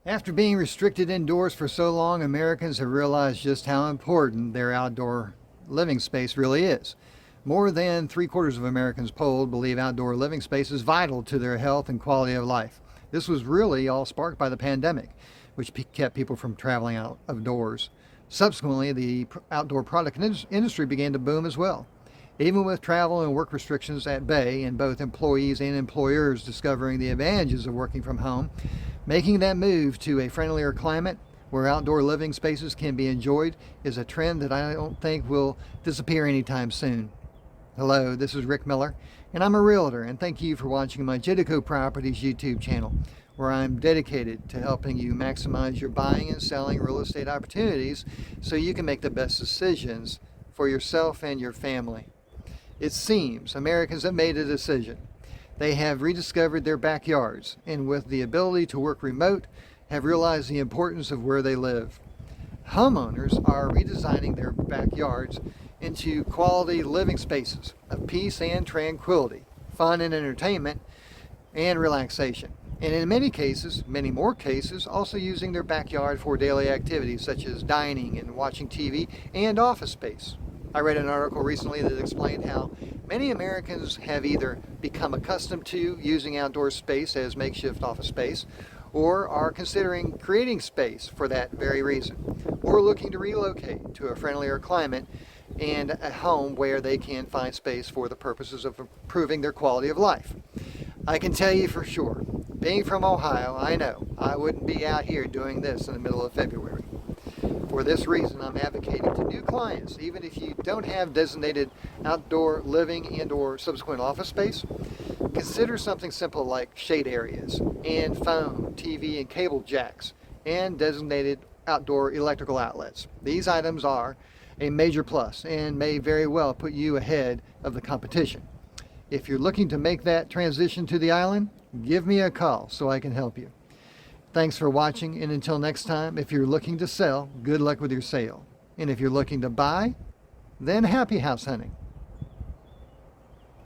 After being restricted indoors for so long, Americans have realized just how important their outdoor living space really is. More than 3/4 of Americans polled believe outdoor living space is vital to their health and quality of life. This was really all sparked by the pandemic, which kept people from traveling out of doors. Subsequently, the outdoor product industry began to boom as well. Even with travel and work restrictions at bay, and both employees and employers discovering the advantages of working from home, making that move to a friendlier climate where outdoor living spaces can be enjoyed is a trend that I don't think will disappear anytime soon. Hello, this is Rick Miller, and I'm a realtor, and thank you for watching my Jedico Properties YouTube channel, where I'm dedicated to helping you maximize your buying and selling real estate opportunities so you can make the best decisions for yourself and your family. It seems Americans have made a decision. They have rediscovered their backyards, and with the ability to work remote, have realized the importance of where they live. Homeowners are redesigning their backyards into quality living spaces of peace and tranquility, fun and entertainment, and relaxation. And in many cases, many more cases, also using their backyard for daily activities such as dining and watching TV and office space. I read an article recently that explained how many Americans have either become accustomed to using outdoor space as makeshift office space, or are considering creating space for that very reason, or looking to relocate to a friendlier climate and a home where they can find space for the purposes of improving their quality of life. I can tell you for sure, being from Ohio, I know I wouldn't be out here doing this in the middle of February. For this reason, I'm advocating to new clients, even if you don't have designated outdoor living and or subsequent office space, consider something simple like shade areas and phone, TV, and cable jacks, and designated outdoor electrical outlets. These items are a major plus and may very well put you ahead of the competition. If you're looking to make that transition to the island, give me a call so I can help you. Thanks for watching, and until next time, if you're looking to sell, good luck with your sale. And if you're looking to buy, then happy house hunting.